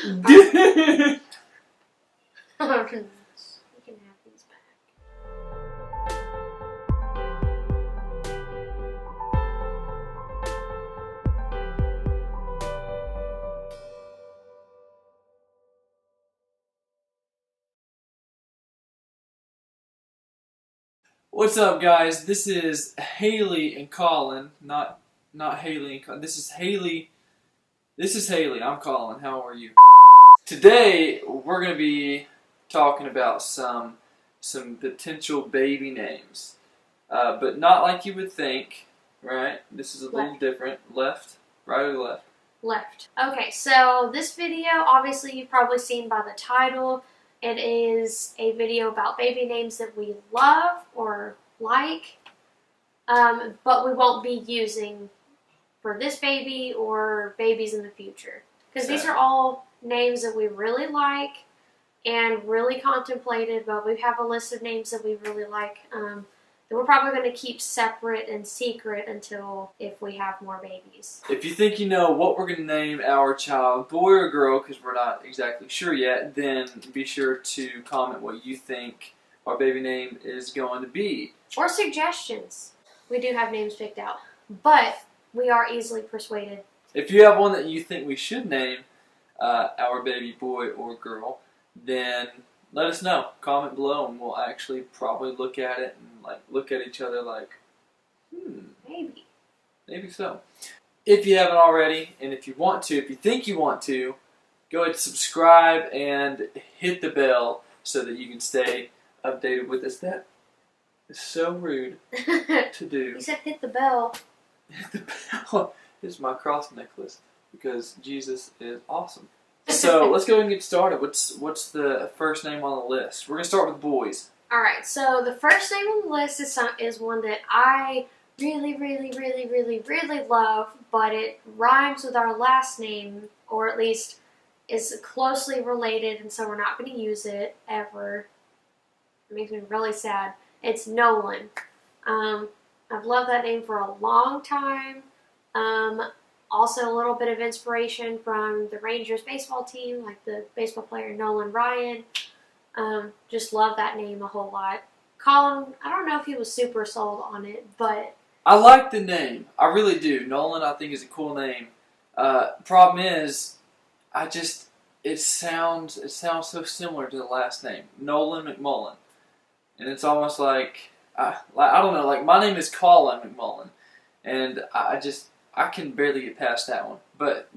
You can have these back. What's up, guys? This is Haley and Colin. Not Haley and Colin. This is Haley. This is Haley. I'm Colin. How are you? Today we're gonna be talking about some potential baby names, but not like you would think. Right? This is a little different. Left, right, or left? Left. Okay, so this video, obviously you've probably seen by the title, it is a video about baby names that we love or like, but we won't be using for this baby or babies in the future. Because these are all names that we really like and really contemplated, but we have a list of names that we really like that we're probably going to keep separate and secret until if we have more babies. If you think you know what we're going to name our child, boy or girl, because we're not exactly sure yet, then be sure to comment what you think our baby name is going to be. Or suggestions. We do have names picked out, but we are easily persuaded. If you have one that you think we should name our baby boy or girl, then let us know. Comment below and we'll actually probably look at it and look at each other like, maybe so. If you haven't already, and if you want to, if you think you want to, go ahead and subscribe and hit the bell so that you can stay updated with us. That is so rude to do. You said hit the bell. Hit the bell. This is my cross necklace because Jesus is awesome. So let's go ahead and get started. What's the first name on the list? We're gonna start with boys. All right. So the first name on the list is one that I really love, but it rhymes with our last name, or at least is closely related, and so we're not going to use it ever. It makes me really sad. It's Nolan. I've loved that name for a long time. Also, a little bit of inspiration from the Rangers baseball team, like the baseball player Nolan Ryan. Just love that name a whole lot. Colin, I don't know if he was super sold on it, but I like the name. I really do. Nolan, I think, is a cool name. Problem is, it sounds so similar to the last name, Nolan McMullen, and it's almost like I don't know. Like, my name is Colin McMullen, and I can barely get past that one. But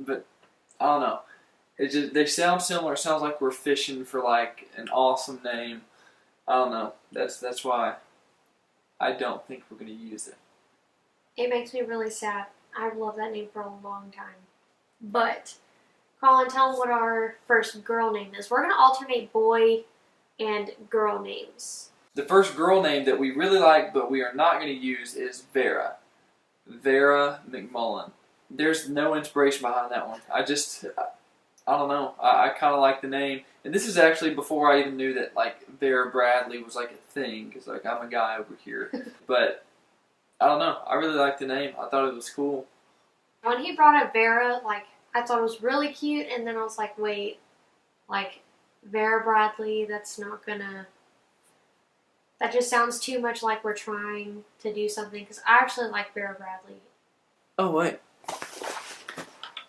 I don't know. They sound similar. It sounds like we're fishing for like an awesome name. I don't know. That's why I don't think we're gonna use it. It makes me really sad. I've loved that name for a long time. But Colin, tell them what our first girl name is. We're gonna alternate boy and girl names. The first girl name that we really like, but we are not gonna use, is Vera. Vera McMullen. There's no inspiration behind that one. I don't know. I kind of like the name. And this is actually before I even knew that, like, Vera Bradley was, like, a thing. Because, like, I'm a guy over here. But, I don't know. I really like the name. I thought it was cool. When he brought up Vera, like, I thought it was really cute. And then I was like, wait, like, Vera Bradley, that's not gonna... That just sounds too much like we're trying to do something. Because I actually like Vera Bradley. Oh, wait.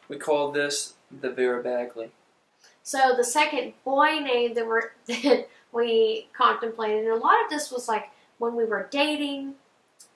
We called this the Vera Bagley. So the second boy name that we contemplated, and a lot of this was like when we were dating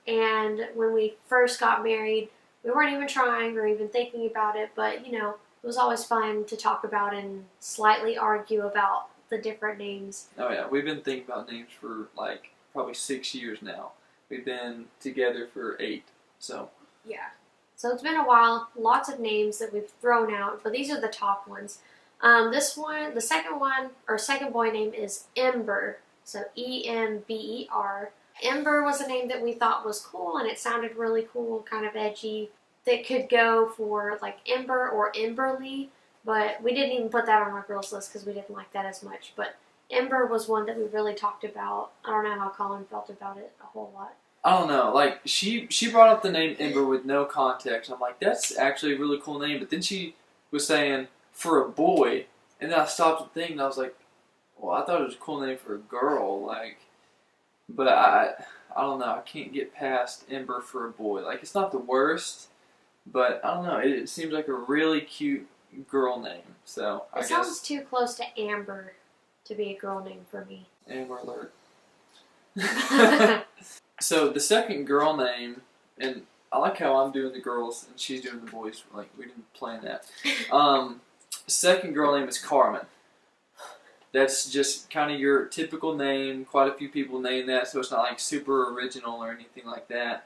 and when we first got married, we weren't even trying or even thinking about it, but you know, it was always fun to talk about and slightly argue about the different names. Oh yeah, we've been thinking about names for like probably 6 years now. We've been together for 8, so. Yeah. So it's been a while, lots of names that we've thrown out, but these are the top ones. This one, the second one, or second boy name is Ember, so E-M-B-E-R. Ember was a name that we thought was cool, and it sounded really cool, kind of edgy. That could go for like Ember or Emberly, but we didn't even put that on our girls list because we didn't like that as much. But Ember was one that we really talked about. I don't know how Colin felt about it a whole lot. I don't know, like, she brought up the name Ember with no context. I'm like, that's actually a really cool name. But then she was saying, for a boy, And then I stopped and thinking, I was like, well, I thought it was a cool name for a girl, like, but I don't know, I can't get past Ember for a boy. Like, it's not the worst, but I don't know, it seems like a really cute girl name, so I guess. It sounds too close to Amber to be a girl name for me. Amber alert. So the second girl name, and I like how I'm doing the girls and she's doing the boys, like, we didn't plan that. Second girl name is Carmen. That's just kind of your typical name. Quite a few people name that, so it's not like super original or anything like that.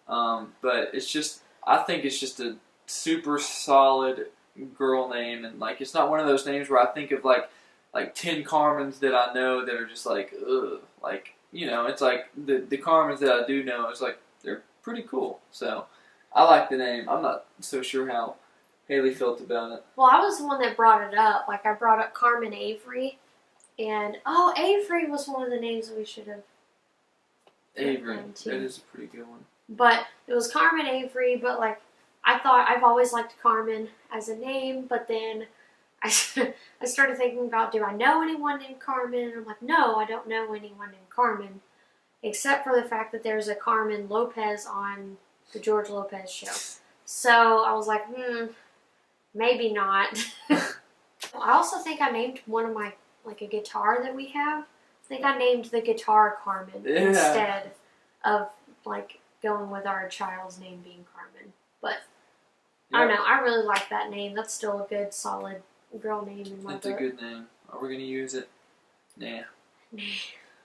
But it's just, I think it's just a super solid girl name, and like it's not one of those names where I think of like 10 Carmens that I know that are just like ugh, like, you know, it's like the Carmens that I do know, it's like they're pretty cool. So I like the name. I'm not so sure how Haley felt about it. Well, I was the one that brought it up. Like, I brought up Carmen Avery. And, oh, Avery was one of the names that we should have. Avery, that is a pretty good one. But it was Carmen Avery, but, like, I thought I've always liked Carmen as a name, but then I started thinking about, do I know anyone named Carmen? And I'm like, no, I don't know anyone named Carmen, except for the fact that there's a Carmen Lopez on the George Lopez show. So I was like, maybe not. I also think I named one of my, like, a guitar that we have. I think I named the guitar Carmen instead of, like, going with our child's name being Carmen. But I don't know. I really like that name. That's still a good, solid girl name in my book. It's a good name. Are we going to use it? Nah. Nah.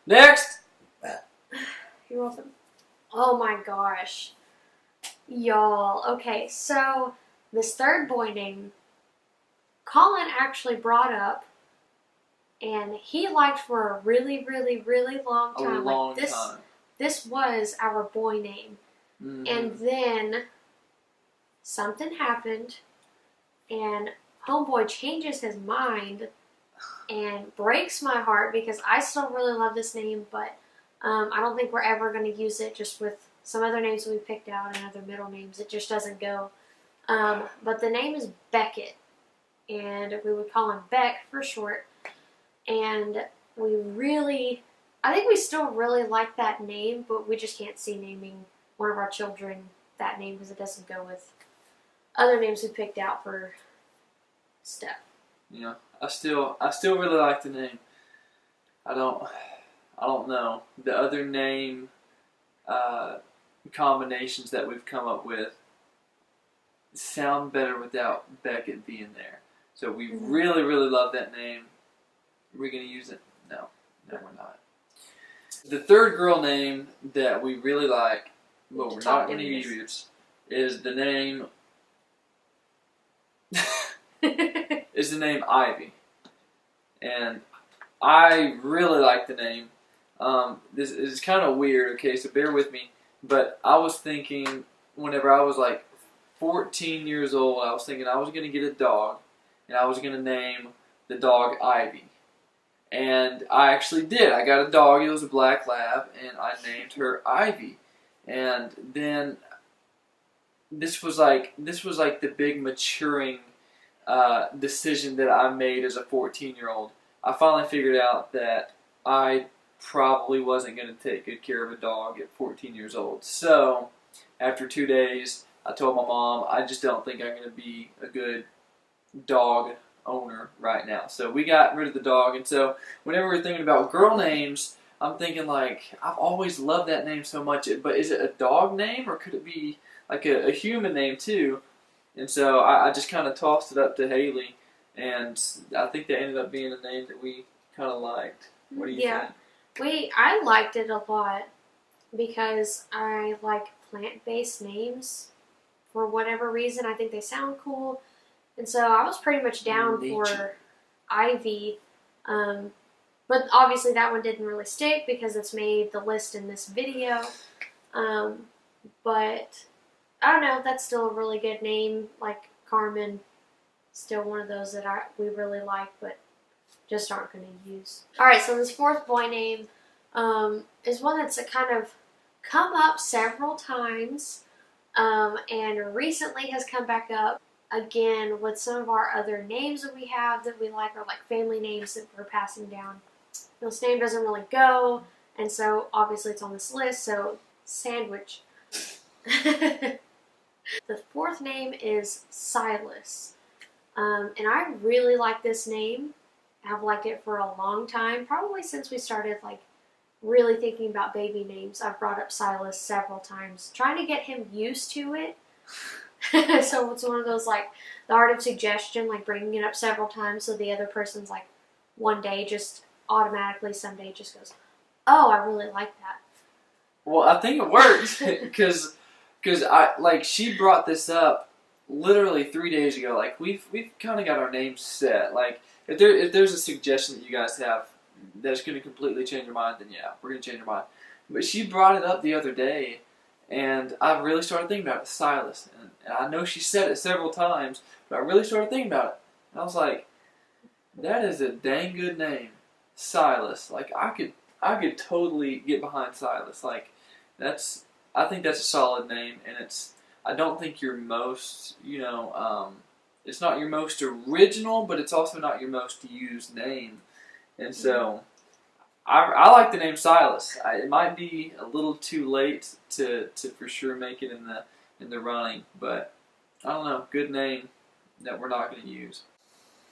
Next! You're welcome. Oh my gosh. Y'all. Okay, so this third boy name, Colin actually brought up, and he liked for a really, really, really long time. A long time. This was our boy name. Mm-hmm. And then something happened, and homeboy changes his mind and breaks my heart because I still really love this name, but I don't think we're ever going to use it just with some other names we picked out and other middle names. It just doesn't go. But the name is Beckett, and we would call him Beck for short. And I think we still really like that name, but we just can't see naming one of our children that name because it doesn't go with other names we picked out for stuff. Yeah, I still really like the name. I don't know the other name combinations that we've come up with sound better without Beckett being there. So we really, really love that name. Are we going to use it? No, we're not. The third girl name that we really like, but we're not going to use, is the name Ivy. And I really like the name. This is kind of weird, okay, so bear with me. But I was thinking, whenever I was like 14 years old, I was thinking I was going to get a dog, and I was going to name the dog Ivy. And I actually did. I got a dog. It was a black lab, and I named her Ivy. And then this was like the big maturing decision that I made as a 14-year-old. I finally figured out that I probably wasn't going to take good care of a dog at 14 years old. So after 2 days, I told my mom, I just don't think I'm going to be a good dog owner right now. So we got rid of the dog, and so whenever we're thinking about girl names, I'm thinking like, I've always loved that name so much, but is it a dog name or could it be like a human name too? And so I just kind of tossed it up to Haley, and I think that ended up being a name that we kind of liked. What do you think? I liked it a lot because I like plant-based names for whatever reason. I think they sound cool. And so I was pretty much down for Ivy. But obviously that one didn't really stick because it's made the list in this video. But I don't know, that's still a really good name. Like Carmen, still one of those that we really like, but just aren't going to use. Alright, so this fourth boy name is one that's kind of come up several times and recently has come back up. again, with some of our other names that we have that we like, or like family names that we're passing down, this name doesn't really go, and so obviously it's on this list, so sandwich. The fourth name is Silas. And I really like this name. I've liked it for a long time, probably since we started like really thinking about baby names. I've brought up Silas several times, trying to get him used to it. So it's one of those like the art of suggestion, like bringing it up several times so the other person's like one day just automatically someday just goes, oh, I really like that. Well, I think it works because she brought this up literally 3 days ago. Like we've kind of got our names set. Like if there's a suggestion that you guys have that's going to completely change your mind, then yeah, we're going to change your mind. But she brought it up the other day, and I really started thinking about it, Silas. And I know she said it several times, but I really started thinking about it. And I was like, that is a dang good name, Silas. Like I could totally get behind Silas. Like I think that's a solid name, and I don't think your most, it's not your most original, but it's also not your most used name. And so, I like the name Silas. It might be a little too late to for sure make it in the running, but I don't know. Good name that we're not going to use.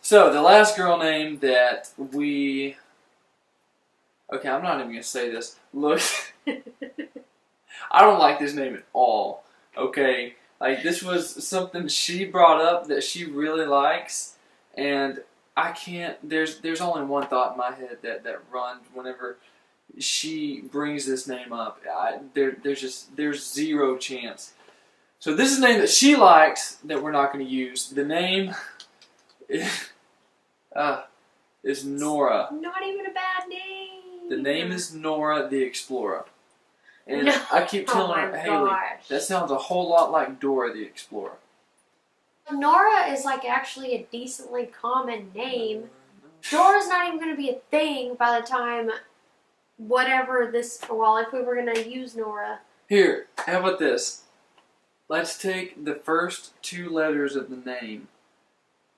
So the last girl name that we. Okay, I'm not even going to say this. Look, I don't like this name at all. Okay, like this was something she brought up that she really likes, and I can't. There's only one thought in my head that runs whenever she brings this name up. There's zero chance. So this is a name that she likes that we're not going to use. The name is Nora. Not even a bad name. The name is Nora the Explora. And No. I keep telling her, Haley, gosh. that sounds a whole lot like Dora the Explorer. Nora is like actually a decently common name. Dora's not even going to be a thing by the time if we were going to use Nora. Here, how about this? Let's take the first 2 letters of the name,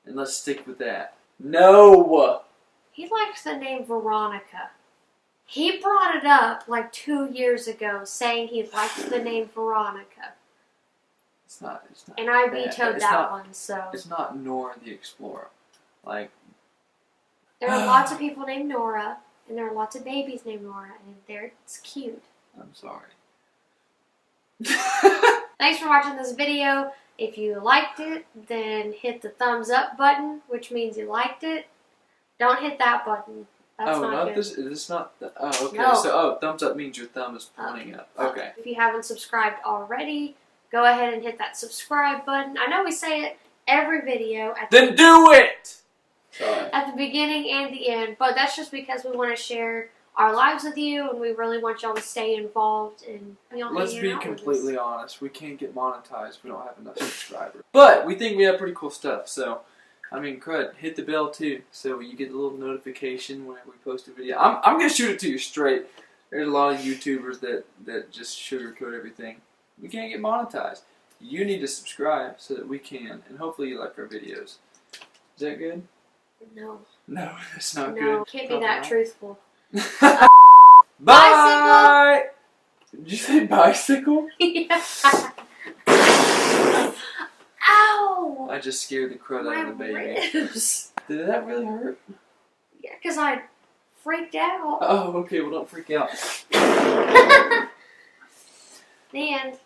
and let's stick with that. No! He likes the name Veronica. He brought it up like 2 years ago, saying he liked the name Veronica. It's not. And I vetoed that one, so. It's not Nora the Explorer. Like. There are lots of people named Nora, and there are lots of babies named Nora, and it's cute. I'm sorry. Thanks for watching this video. If you liked it, then hit the thumbs up button, which means you liked it. Don't hit that button. That's not good. This. Is this not the? Oh, okay. No. So, thumbs up means your thumb is pointing up. Okay. If you haven't subscribed already, go ahead and hit that subscribe button. I know we say it every video. Then do it! Sorry. At the beginning and the end, but that's just because we want to share our lives with you, and we really want y'all to stay involved. And let's be completely honest, we can't get monetized. We don't have enough subscribers, but we think we have pretty cool stuff. So, I mean, crud, hit the bell too, so you get a little notification whenever we post a video. I'm gonna shoot it to you straight. There's a lot of YouTubers that just sugarcoat everything. We can't get monetized. You need to subscribe so that we can, and hopefully you like our videos. Is that good? No. No, it's not good. No, can't be that truthful. Bye! Bicycle! Did you say bicycle? Yeah. Ow! I just scared the crud out of the baby. Ribs. Did that really hurt? Yeah, because I freaked out. Oh, okay, well don't freak out. The end.